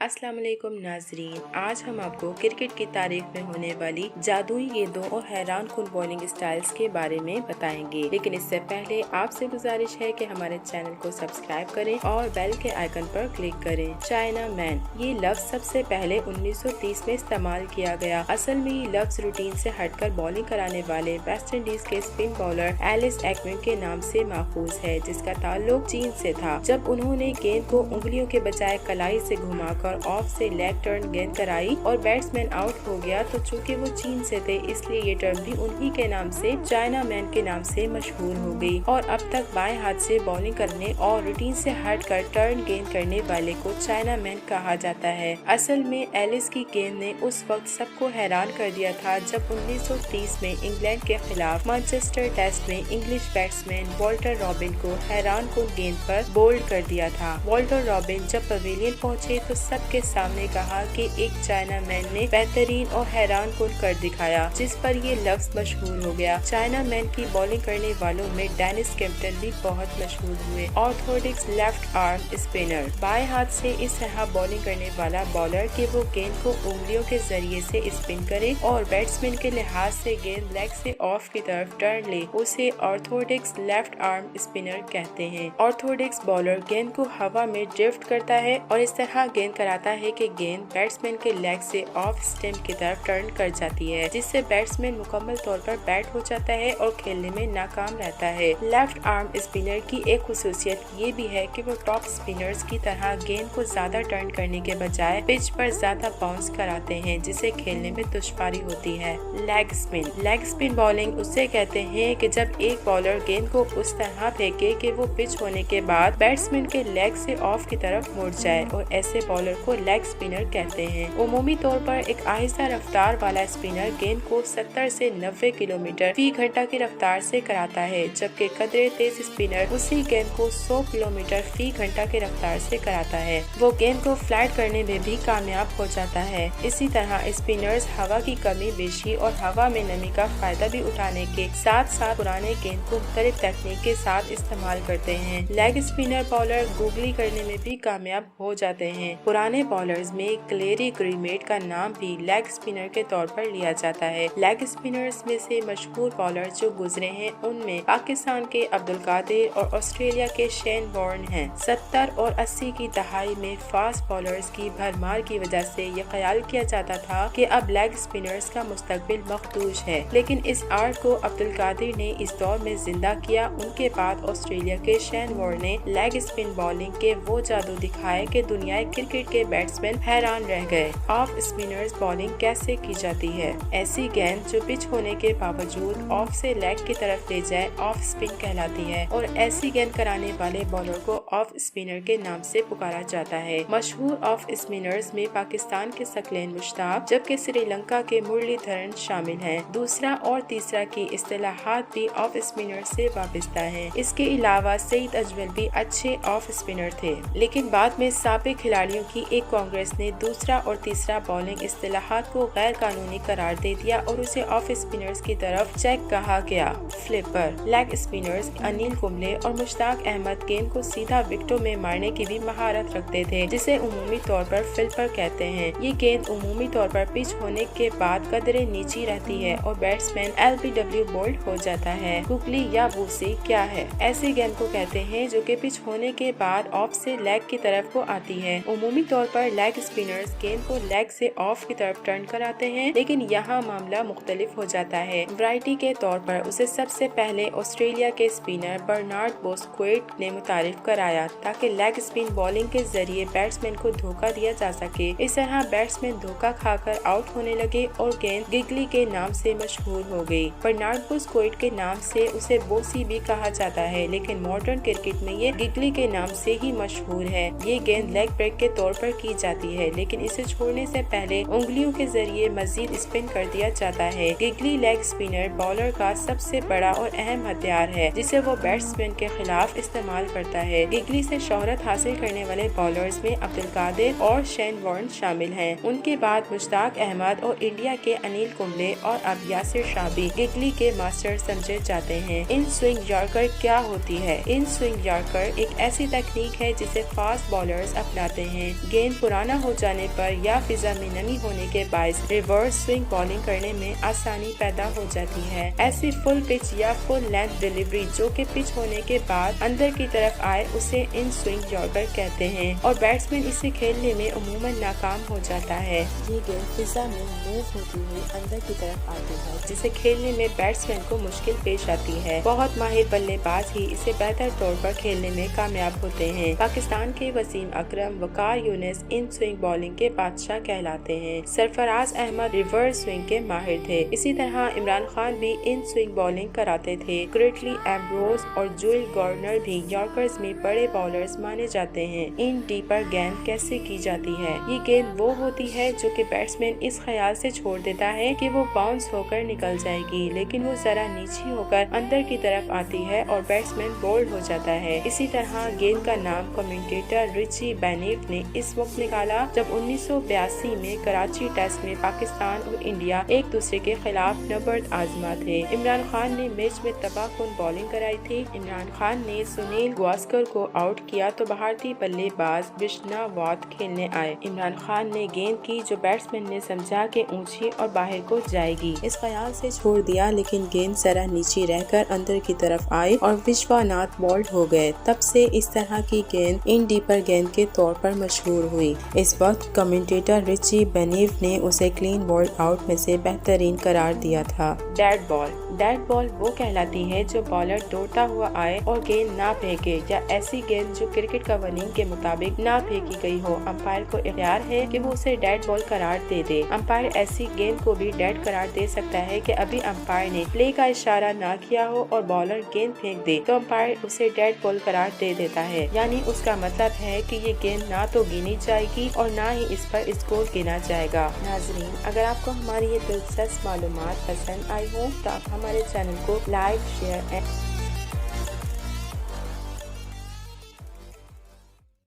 अस्सलाम वालेकुम नाजरीन, आज हम आपको क्रिकेट की तारीख में होने वाली जादुई गेंदों और हैरान कुन बॉलिंग स्टाइल्स के बारे में बताएंगे। लेकिन इससे पहले आपसे गुजारिश है कि हमारे चैनल को सब्सक्राइब करें और बेल के आइकन पर क्लिक करें। चाइना मैन, ये लफ्ज सबसे पहले 1930 में इस्तेमाल किया गया। असल में ये लफ्ज रूटीन से हटकर बॉलिंग कराने वाले वेस्ट इंडीज के स्पिन बॉलर एलिस एक्मेन के नाम से माखूज है, जिसका ताल्लुक चीन से था। जब उन्होंने गेंद को उंगलियों के बजाय कलाई से घुमाकर ऑफ से लेग टर्न गेंद कराई और बैट्समैन आउट हो गया, तो चूंकि वो चीन से थे इसलिए ये टर्म भी उन्हीं के नाम से चाइना मैन के नाम से मशहूर हो गई। और अब तक बाएं हाथ से बॉलिंग करने और रूटीन से हटकर टर्न गेंद करने वाले को चाइना मैन कहा जाता है। असल में एलिस की गेंद ने उस वक्त सबको हैरान कर दिया था जब 1930 में इंग्लैंड के खिलाफ मैनचेस्टर टेस्ट में इंग्लिश बैट्समैन वॉल्टर रॉबिन को हैरान कुन गेंद पर बोल्ड कर दिया था। वॉल्टर रॉबिन जब पवेलियन पहुंचे तो सबके सामने कहा कि एक चाइना मैन ने बेहतरीन और हैरान कुन कर दिखाया, जिस पर ये लफ्ज मशहूर हो गया। चाइना मैन की बॉलिंग करने वालों में डेनिस कैप्टन भी बहुत मशहूर हुए। ऑर्थोडॉक्स लेफ्ट आर्म स्पिनर, बाएं हाथ से इस तरह बॉलिंग करने वाला बॉलर कि वो गेंद को उंगलियों के जरिए से स्पिन करे और बैट्समैन के लिहाज से गेंद लेग से ऑफ की तरफ टर्न ले, उसे ऑर्थोडॉक्स लेफ्ट आर्म स्पिनर कहते हैं। ऑर्थोडॉक्स बॉलर गेंद को हवा में ड्रिफ्ट करता है और इस तरह गेंद कराता है कि गेंद बैट्समैन के लेग से ऑफ स्टंप की तरफ टर्न कर जाती है, जिससे बैट्समैन मुकम्मल तौर पर बैट हो जाता है और खेलने में नाकाम रहता है। लेफ्ट आर्म स्पिनर की एक खुसूसियत ये भी है कि वो टॉप स्पिनर्स की तरह गेंद को ज्यादा टर्न करने के बजाय पिच पर ज्यादा बाउंस कराते हैं, जिसे खेलने में दुश्वारी होती है। Leg spin, leg spin bowling उसे कहते हैं कि जब एक बॉलर गेंद को उस तरह फेंके कि वो पिच होने के बाद बैट्समैन के लेग से ऑफ की तरफ मुड़ जाए, और ऐसे बॉलर को लेग स्पिनर कहते हैं। उमूमी तौर पर एक आहिस्ता रफ्तार वाला स्पिनर गेंद को 70 से 90 किलोमीटर फी घंटा की रफ्तार से कराता है, जबकि कदरे तेज स्पिनर उसी गेंद को 100 किलोमीटर फी घंटा की रफ्तार से कराता है। वो गेंद को फ्लैट करने में भी कामयाब हो जाता है। इसी तरह स्पिनर्स हवा की कमी बेशी और हवा में नमी का फायदा भी उठाने के साथ साथ पुराने गेंद को मुख्तलिफ तकनीक के साथ इस्तेमाल करते हैं। लेग स्पिनर बॉलर गूगली करने में भी कामयाब हो जाते हैं। पुराने बॉलर्स में क्लेरी ग्रीमेट का नाम भी लेग स्पिनर के तौर पर लिया जाता है। लेग स्पिनर्स में से मशहूर बॉलर जो गुजरे हैं उनमें पाकिस्तान के अब्दुल कादिर और ऑस्ट्रेलिया के शेन वॉर्न हैं। 70 और 80 की दहाई में फास्ट बॉलर्स की भरमार की वजह से ये ख्याल किया जाता था कि अब लेग स्पिनर्स का मुस्तकबिल मखदूश है, लेकिन इस आर्ट को अब्दुल कादिर ने इस दौर में जिंदा किया। उनके बाद ऑस्ट्रेलिया के शेन वॉर्न ने लेग स्पिन बॉलिंग के वो जादू दिखाए कि दुनियाई क्रिकेट के बैट्समैन हैरान रह गए। ऑफ स्पिनर्स बॉलिंग कैसे की जाती है? ऐसी गेंद जो पिच होने के बावजूद ऑफ से लेग की तरफ ले जाए ऑफ स्पिन कहलाती है, और ऐसी गेंद कराने वाले बॉलर को ऑफ स्पिनर के नाम से पुकारा जाता है। मशहूर ऑफ स्पिनर्स में पाकिस्तान के सकलेन मुश्ताक जबकि श्रीलंका के मुरलीधरन शामिल हैं। दूसरा और तीसरा की इस्तिलाहात भी ऑफ स्पिनर से वाबस्ता है। इसके अलावा सईद अजमल भी अच्छे ऑफ स्पिनर थे, लेकिन बाद में साबिक खिलाड़ियों की एक कांग्रेस ने दूसरा और तीसरा बॉलिंग इस्तिलाहात को गैर कानूनी करार दे दिया और उसे ऑफ स्पिनर्स की तरफ चेक कहा गया। Flipper, leg spinners Anil Kumble और मुश्ताक अहमद गेंद को सीधा विकेटों में मारने की भी महारत रखते थे, जिसे उमूमी तौर पर फ्लिपर कहते हैं। ये गेंद उमूमी तौर पर पिच होने के बाद कदरे नीची रहती है और बैट्समैन LBW बोल्ड हो जाता है। गुगली या बूसी क्या है? ऐसी गेंद को कहते हैं जो कि पिच होने के बाद ऑफ से लेग की तरफ को आती है। उमूमी तौर पर लेग स्पिनर्स गेंद को लेग से ऑफ की तरफ टर्न कराते हैं, लेकिन यहाँ मामला मुख्तलिफ हो जाता है। वैरायटी के तौर पर उसे सबसे पहले ऑस्ट्रेलिया के स्पिनर बर्नार्ड बोस्क्वेट ने मुतारिफ कराया ताकि लेग स्पिन बॉलिंग के जरिए बैट्समैन को धोखा दिया जा सके। इस तरह बैट्समैन धोखा खाकर आउट होने लगे और गेंद गिगली के नाम से मशहूर हो गई। बर्नार्ड बोस्क्वेट के नाम से उसे बोसी भी कहा जाता है, लेकिन मॉडर्न क्रिकेट में ये गिगली के नाम से ही मशहूर है। ये गेंद लेग ब्रेक के तौर पर की जाती है, लेकिन इसे छोड़ने से पहले उंगलियों के जरिए मजीद स्पिन कर दिया जाता है। गिगली लेग स्पिनर बॉलर का सबसे बड़ा और अहम हथियार है, जिसे वो बैट्समैन के खिलाफ इस्तेमाल करता है। गिगली से शोहरत हासिल करने वाले बॉलर्स में अब्दुल कादिर और शेन वॉर्न शामिल हैं। उनके बाद मुश्ताक अहमद और इंडिया के अनिल कुंबले और अब यासिर शाह भी गिगली के मास्टर समझे जाते हैं। इन स्विंग यॉर्कर क्या होती है? इन स्विंग यॉर्कर एक ऐसी तकनीक है जिसे फास्ट बॉलर्स अपनाते हैं। गेंद पुराना हो जाने पर या फिजा में नमी होने के बायस रिवर्स स्विंग बॉलिंग करने में आसानी पैदा हो जाती है। ऐसी फुल पिच या फुल लेंथ डिलीवरी जो कि पिच होने के बाद अंदर की तरफ आए उसे इन स्विंग यॉर्कर कहते हैं और बैट्समैन इसे खेलने में अमूमन नाकाम हो जाता है। ये गेंद फिजा में मूव होती हुई अंदर की तरफ आती है जिसे खेलने में बैट्समैन को मुश्किल पेश आती है। बहुत माहिर बल्लेबाज ही इसे बेहतर तौर पर खेलने में कामयाब होते हैं। पाकिस्तान के वसीम अकरम, Waqar Younis in swing bowling के बादशाह कहलाते हैं। सरफराज अहमद रिवर्स स्विंग के माहिर थे। इसी तरह इमरान खान भी इन स्विंग बॉलिंग कराते थे। क्रिटली, एम्ब्रोज और जूल गॉर्नर भी यॉर्कर्स में बड़े बॉलर्स माने जाते हैं। इन डीपर गेंद कैसे की जाती है? ये गेंद वो होती है जो कि बैट्समैन इस ख्याल से छोड़ देता है कि वो बाउंस होकर निकल जाएगी, लेकिन वो जरा नीची होकर अंदर की तरफ आती है और बैट्समैन बोल्ड हो जाता है। इसी तरह गेंद का नाम कमेंटेटर रिची बेनीफ ने इस वक्त निकाला जब 1982 में कराची टेस्ट में पाकिस्तान और इंडिया एक दूसरे के खिलाफ नबर्द आजमा थे। इमरान खान ने मैच में तबाहकुन बॉलिंग कराई थी। इमरान खान ने सुनील गावस्कर को आउट किया तो भारतीय बल्लेबाज बिश्नोई खेलने आए। इमरान खान ने गेंद की जो बैट्समैन ने समझा कि ऊंची और बाहर को जाएगी, इस ख्याल से छोड़ दिया, लेकिन गेंद जरा नीचे रहकर अंदर की तरफ आई और विश्वनाथ बोल्ड हो गए। तब से इस तरह की गेंद इन डीपर गेंद के तौर पर मशहूर हुई। इस वक्त कमेंटेटर रिची बेनीफ ने उसे क्लीन बोल्ड आउट में से बेहतरीन करार दिया था। डेड बॉल वो कहलाती है जो बॉलर दौड़ता हुआ आए और गेंद ना फेंके या ऐसी गेंद जो क्रिकेट कवानीन के मुताबिक ना फेंकी गई हो। अंपायर को इख्तियार है कि वो उसे डेड बॉल करार दे दे। अंपायर ऐसी गेंद को भी डेड करार दे सकता है कि अभी अंपायर ने प्ले का इशारा ना किया हो और बॉलर गेंद फेंक दे तो अंपायर उसे डेड बॉल करार दे देता है, यानी उसका मतलब है कि ये गेंद ना तो गिनी जाएगी और ना ही इस पर स्कोर गिना जाएगा। नाजरीन, अगर आपको हमारी ये दिलचस्प मालूमात पसंद आई हो तो आप हमारे चैनल को लाइक, शेयर